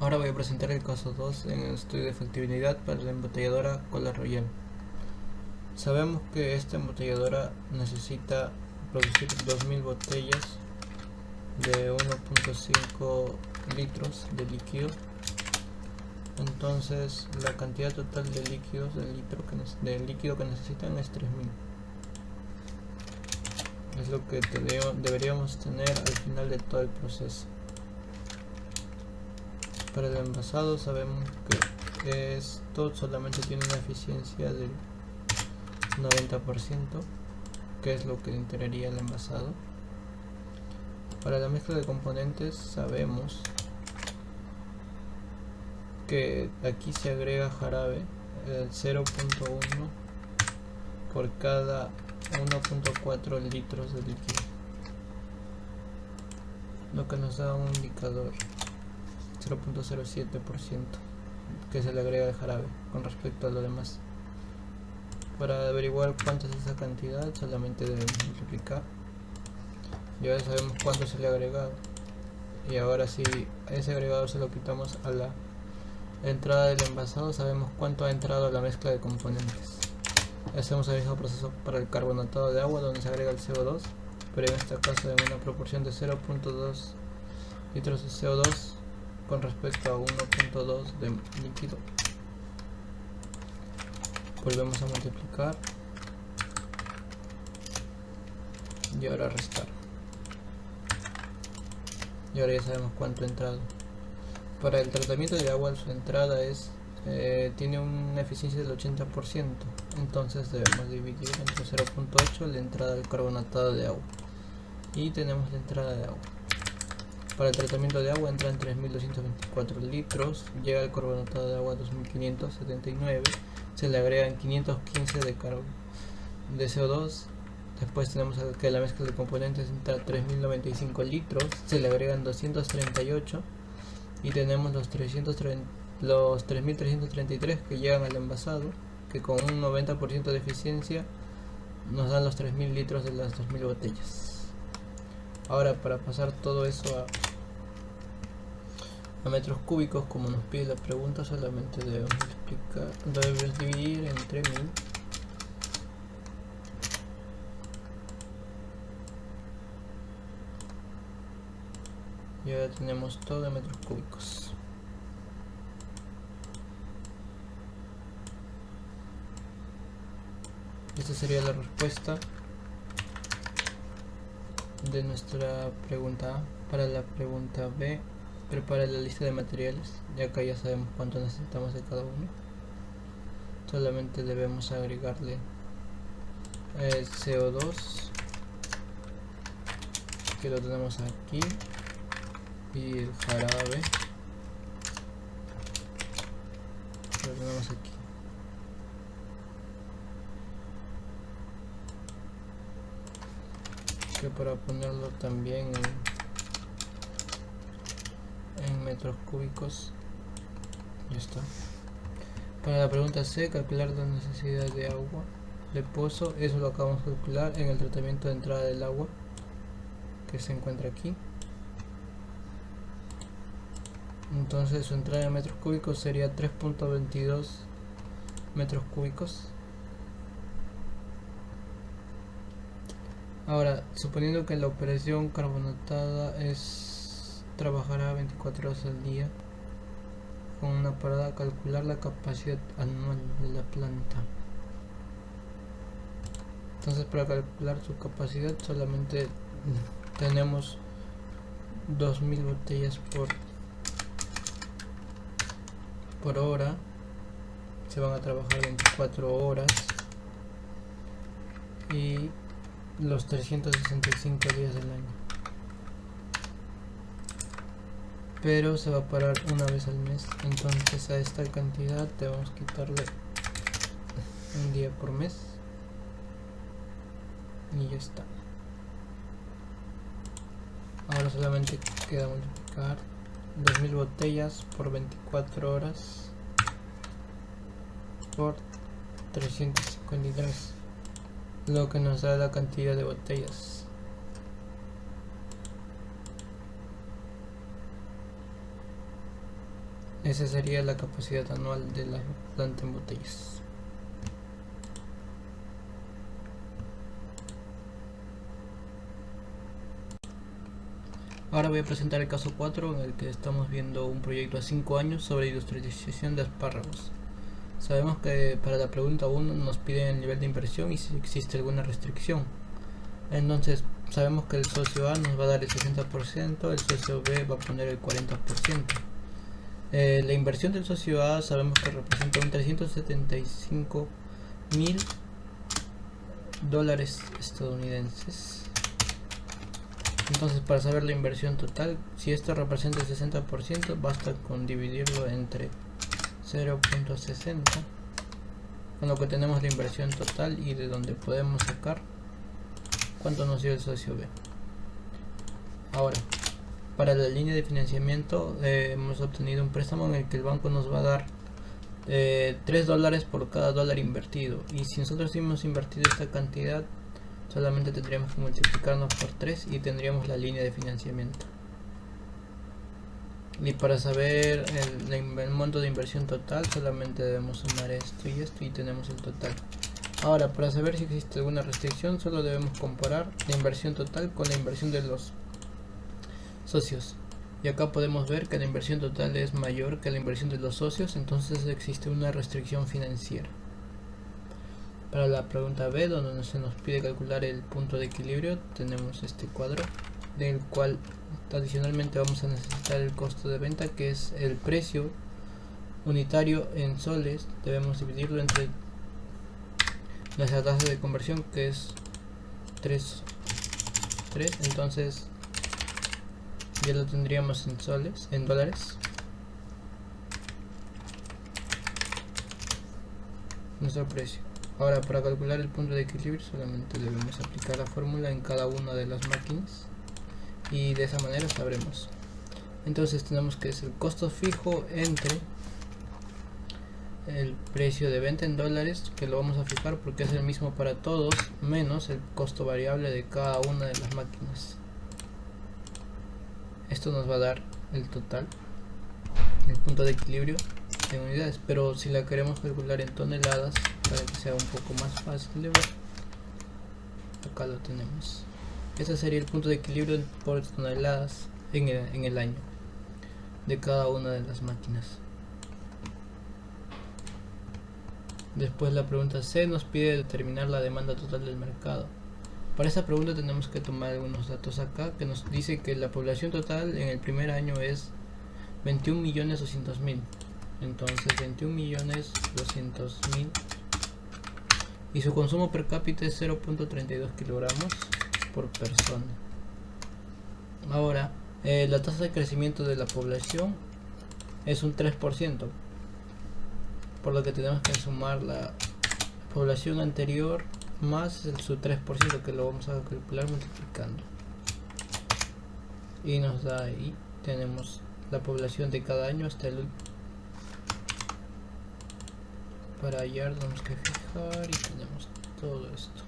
Ahora voy a presentar el caso 2 en el estudio de factibilidad para la embotelladora Cola Royal. Sabemos que esta embotelladora necesita producir 2000 botellas de 1.5 litros de líquido. Entonces la cantidad total de líquidos del líquido que necesitan es 3000. Es lo que deberíamos tener al final de todo el proceso. Para el envasado sabemos que esto solamente tiene una eficiencia del 90%, que es lo que integraría el envasado. Para la mezcla de componentes sabemos que aquí se agrega jarabe, el 0.1 por cada 1.4 litros de líquido, lo que nos da un indicador 0.07% que se le agrega el jarabe con respecto a lo demás. Para averiguar cuánto es esa cantidad solamente debemos multiplicar. Ya sabemos cuánto se le ha agregado, y ahora si a ese agregado se lo quitamos a la entrada del envasado, sabemos cuánto ha entrado a la mezcla de componentes. Hacemos el mismo proceso para el carbonatado de agua, donde se agrega el CO2, pero en este caso en una proporción de 0.2 litros de CO2 con respecto a 1.2 de líquido. Volvemos a multiplicar y ahora restar, y ahora ya sabemos cuánto ha entrado. Para el tratamiento de agua, su entrada tiene una eficiencia del 80%, entonces debemos dividir entre 0.8 la entrada del carbonatado de agua, y tenemos la entrada de agua. Para el tratamiento de agua entran 3224 litros, llega el carbonatado de agua 2579, se le agregan 515 de CO2. Después tenemos que la mezcla de componentes entra 3095 litros, se le agregan 238, y tenemos los 3333 que llegan al envasado, que con un 90% de eficiencia nos dan los 3000 litros de las 2000 botellas. Ahora, para pasar todo eso a metros cúbicos, como nos pide la pregunta, solamente debemos dividir entre 1000. Y ahora tenemos todo en metros cúbicos. Esta sería la respuesta de nuestra pregunta A. Para la pregunta B, prepara la lista de materiales. Y acá ya sabemos cuánto necesitamos de cada uno. Solamente debemos agregarle el CO2, que lo tenemos aquí, y el jarabe, que lo tenemos aquí. Que para ponerlo también en metros cúbicos, ya está. Para la pregunta C, calcular la necesidad de agua de pozo. Eso lo acabamos de calcular en el tratamiento de entrada del agua, que se encuentra aquí. Entonces su entrada en metros cúbicos sería 3.22 metros cúbicos. Ahora, suponiendo que la operación carbonatada trabajará 24 horas al día con una parada, calcular la capacidad anual de la planta. Entonces, para calcular su capacidad solamente tenemos 2000 botellas por hora. Se van a trabajar 24 horas y los 365 días del año, pero se va a parar una vez al mes. Entonces a esta cantidad debemos quitarle un día por mes y ya está. Ahora solamente queda multiplicar 2000 botellas por 24 horas por 353, lo que nos da la cantidad de botellas. Esa sería la capacidad anual de la planta en botellas. Ahora voy a presentar el caso 4, en el que estamos viendo un proyecto a 5 años sobre industrialización de espárragos. Sabemos que para la pregunta 1 nos piden el nivel de inversión y si existe alguna restricción. Entonces sabemos que el socio A nos va a dar el 60%, el socio B va a poner el 40%. La inversión del socio A sabemos que representa un 375.000 dólares estadounidenses. Entonces, para saber la inversión total, si esto representa el 60%, basta con dividirlo entre 0.60, con lo que tenemos la inversión total y de donde podemos sacar cuánto nos dio el socio B. Ahora, para la línea de financiamiento hemos obtenido un préstamo en el que el banco nos va a dar $3 por cada dólar invertido, y si nosotros hemos invertido esta cantidad, solamente tendríamos que multiplicarnos por 3 y tendríamos la línea de financiamiento. Y para saber el monto de inversión total, solamente debemos sumar esto y tenemos el total. Ahora, para saber si existe alguna restricción, solo debemos comparar la inversión total con la inversión de los socios. Y acá podemos ver que la inversión total es mayor que la inversión de los socios, entonces existe una restricción financiera. Para la pregunta B, donde se nos pide calcular el punto de equilibrio, tenemos este cuadro, del cual adicionalmente vamos a necesitar el costo de venta, que es el precio unitario en soles. Debemos dividirlo entre nuestra tasa de conversión, que es 3, entonces ya lo tendríamos en soles, en dólares. Nuestro precio. Ahora, para calcular el punto de equilibrio solamente debemos aplicar la fórmula en cada una de las máquinas y de esa manera sabremos. Entonces tenemos que es el costo fijo entre el precio de venta en dólares, que lo vamos a fijar porque es el mismo para todos, menos el costo variable de cada una de las máquinas. Esto nos va a dar el total, el punto de equilibrio en unidades, pero si la queremos calcular en toneladas para que sea un poco más fácil de ver, acá lo tenemos. Ese sería el punto de equilibrio por toneladas en el año de cada una de las máquinas. Después la pregunta C nos pide determinar la demanda total del mercado. Para esta pregunta tenemos que tomar algunos datos acá, que nos dice que la población total en el primer año es 21.200.000. Entonces 21.200.000 y su consumo per cápita es 0.32 kilogramos por persona. Ahora, la tasa de crecimiento de la población es un 3%, por lo que tenemos que sumar la población anterior más su 3%, que lo vamos a calcular multiplicando, y nos da ahí, tenemos la población de cada año hasta el último. Para hallar tenemos que fijar y tenemos todo esto.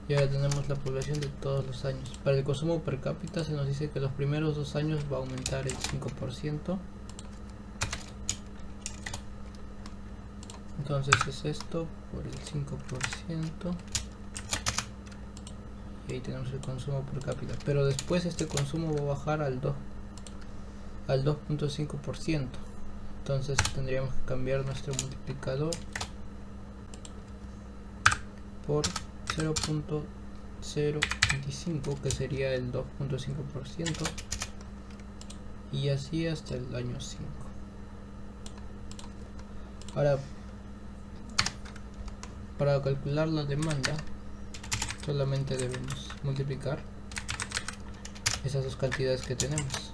Y ahora tenemos la población de todos los años. Para el consumo per cápita se nos dice que los primeros 2 años va a aumentar el 5%. Entonces es esto por el 5%. Y ahí tenemos el consumo per cápita, pero después este consumo va a bajar al 2.5%. entonces tendríamos que cambiar nuestro multiplicador por 0.025, que sería el 2.5%, y así hasta el año 5. Ahora, para calcular la demanda solamente debemos multiplicar esas dos cantidades que tenemos,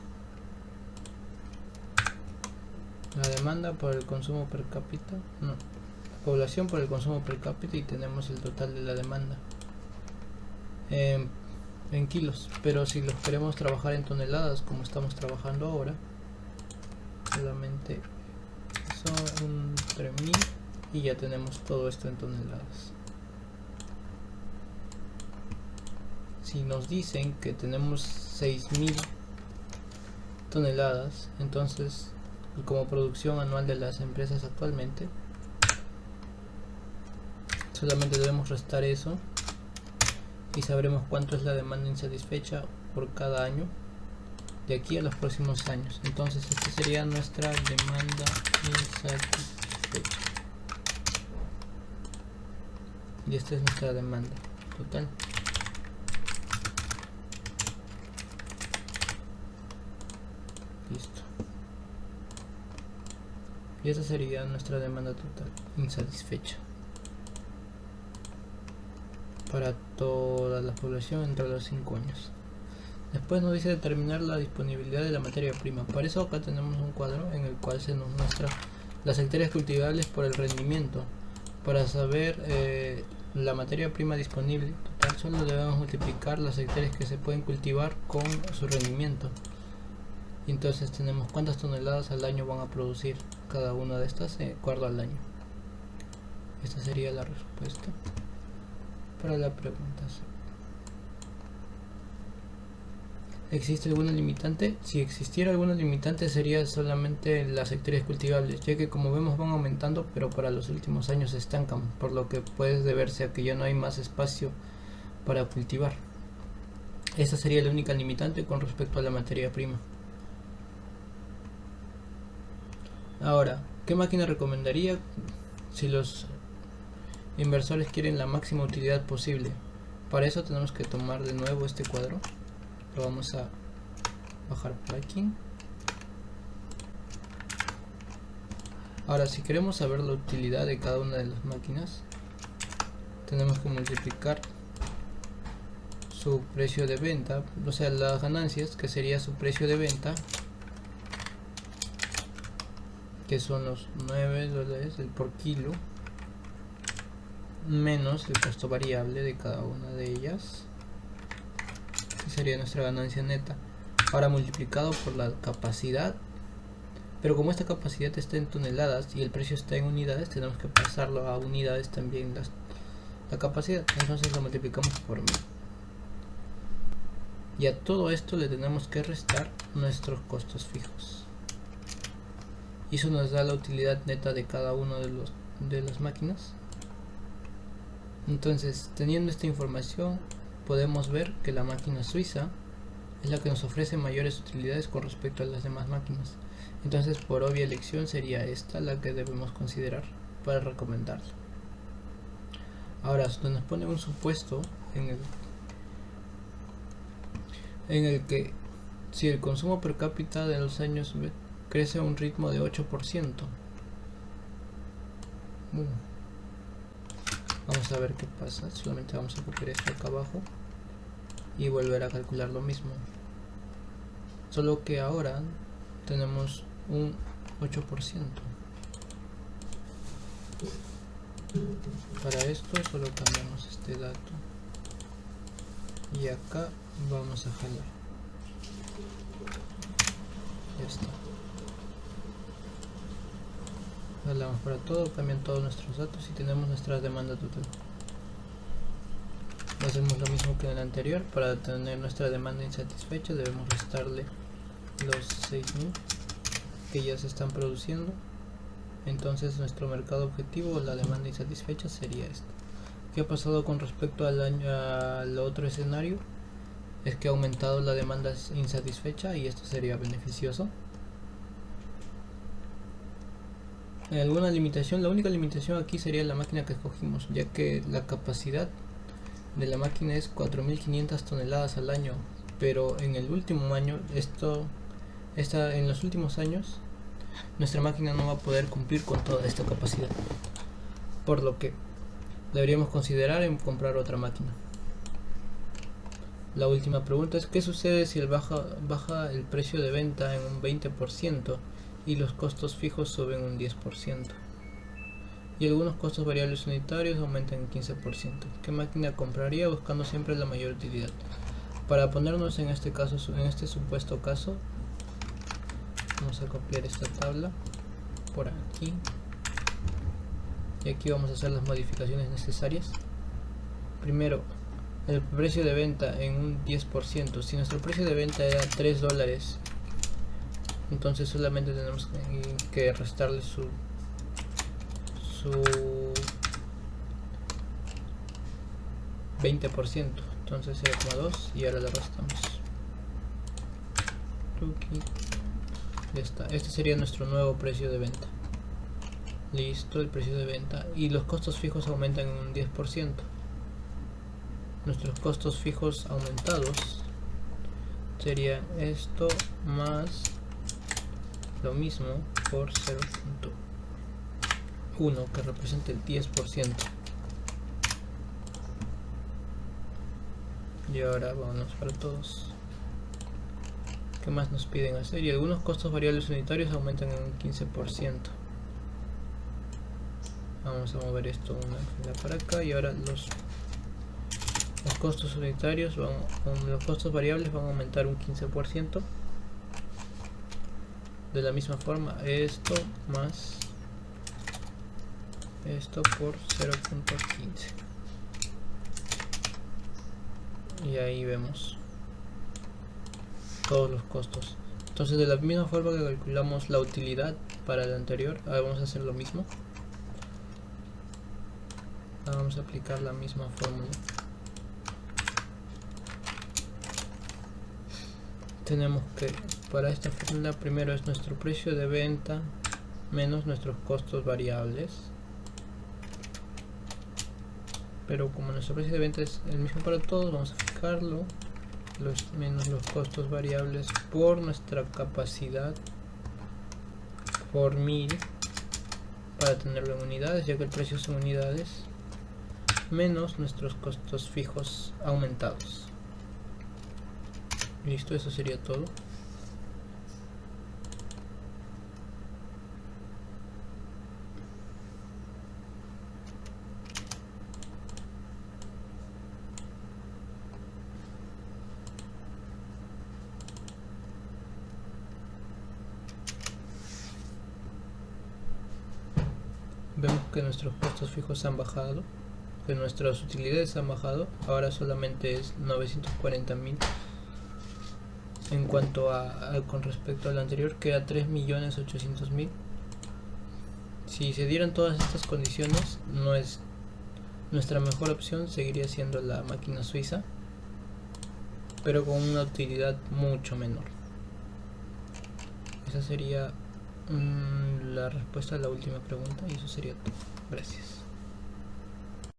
la demanda por el consumo per cápita, la población por el consumo per cápita, y tenemos el total de la demanda en kilos. Pero si los queremos trabajar en toneladas como estamos trabajando ahora, solamente son 3000 y ya tenemos todo esto en toneladas. si nos dicen que tenemos 6000 toneladas, entonces como producción anual de las empresas actualmente, solamente debemos restar eso y sabremos cuánto es la demanda insatisfecha por cada año de aquí a los próximos años. Entonces esta sería nuestra demanda insatisfecha y esta es nuestra demanda total. Listo. Y esa sería nuestra demanda total insatisfecha para toda la población entre los 5 años. Después nos dice determinar la disponibilidad de la materia prima. Para eso acá tenemos un cuadro en el cual se nos muestra las hectáreas cultivables por el rendimiento. Para saber la materia prima disponible total, solo debemos multiplicar las hectáreas que se pueden cultivar con su rendimiento. Entonces tenemos cuántas toneladas al año van a producir cada una de estas de acuerdo al año. Esta sería la respuesta para la pregunta. ¿Existe alguna limitante? Si existiera alguna limitante sería solamente las hectáreas cultivables, ya que como vemos van aumentando, pero para los últimos años se estancan, por lo que puede deberse a que ya no hay más espacio para cultivar. Esa sería la única limitante con respecto a la materia prima. Ahora, ¿qué máquina recomendaría si los inversores quieren la máxima utilidad posible? Para eso tenemos que tomar de nuevo este cuadro. Lo vamos a bajar por aquí. Ahora, si queremos saber la utilidad de cada una de las máquinas, tenemos que multiplicar su precio de venta, o sea, las ganancias, que sería su precio de venta, que son los $9 por kilo, menos el costo variable de cada una de ellas, que sería nuestra ganancia neta. Ahora multiplicado por la capacidad, pero como esta capacidad está en toneladas y el precio está en unidades, tenemos que pasarlo a unidades también la capacidad. Entonces lo multiplicamos por 1000. Y a todo esto le tenemos que restar nuestros costos fijos. Y eso nos da la utilidad neta de cada uno de las máquinas. Entonces, teniendo esta información, podemos ver que la máquina suiza es la que nos ofrece mayores utilidades con respecto a las demás máquinas. Entonces, por obvia elección, sería esta la que debemos considerar para recomendarla. Ahora, nos pone un supuesto en el que si el consumo per cápita de los años crece a un ritmo de 8%. Vamos a ver qué pasa. Solamente vamos a copiar esto acá abajo y volver a calcular lo mismo. Solo que ahora tenemos un 8%. Para esto solo cambiamos este dato y acá vamos a jalar. Ya está. Jalamos para todo, cambian todos nuestros datos y tenemos nuestra demanda total. Hacemos lo mismo que en el anterior. Para tener nuestra demanda insatisfecha debemos restarle los 6000 que ya se están produciendo. Entonces nuestro mercado objetivo, la demanda insatisfecha, sería esta. ¿Qué ha pasado con respecto al otro escenario? Es que ha aumentado la demanda insatisfecha y esto sería beneficioso. ¿Alguna limitación? La única limitación aquí sería la máquina que escogimos, ya que la capacidad de la máquina es 4500 toneladas al año, pero en el último año, en los últimos años, nuestra máquina no va a poder cumplir con toda esta capacidad, por lo que deberíamos considerar en comprar otra máquina. La última pregunta es: ¿qué sucede si baja el precio de venta en un 20% y los costos fijos suben un 10%? Y algunos costos variables unitarios aumentan en 15%. ¿Qué máquina compraría buscando siempre la mayor utilidad? Para ponernos en este caso, en este supuesto caso, vamos a copiar esta tabla por aquí y aquí vamos a hacer las modificaciones necesarias. Primero, el precio de venta en un 10%. Si nuestro precio de venta era $3, entonces solamente tenemos que restarle su 20%, entonces 0,2 y ahora le restamos. Ya está, este sería nuestro nuevo precio de venta. Listo, el precio de venta. Y los costos fijos aumentan en un 10%. Nuestros costos fijos aumentados serían esto más lo mismo por 0.1, que representa el 10%. Y ahora vámonos para todos. ¿Qué más nos piden hacer? Y algunos costos variables unitarios aumentan en un 15%. Vamos a mover esto una fila para acá. Y ahora los costos unitarios los costos variables van a aumentar un 15%. De la misma forma, esto más esto por 0.15. Y ahí vemos todos los costos. Entonces, de la misma forma que calculamos la utilidad para el anterior, ahora vamos a hacer lo mismo. Ahora vamos a aplicar la misma fórmula. Tenemos que, para esta fórmula, primero es nuestro precio de venta menos nuestros costos variables. Pero como nuestro precio de venta es el mismo para todos, vamos a fijarlo. Menos los costos variables por nuestra capacidad por 1000 para tenerlo en unidades, ya que el precio es en unidades, menos nuestros costos fijos aumentados. Listo, eso sería todo. Vemos que nuestros costos fijos han bajado, que nuestras utilidades han bajado. Ahora solamente es 940.000 en cuanto con respecto al anterior, que era 3.800.000. Si se dieran todas estas condiciones, nuestra mejor opción seguiría siendo la máquina suiza, pero con una utilidad mucho menor. Esa sería la respuesta a la última pregunta, y eso sería todo. Gracias.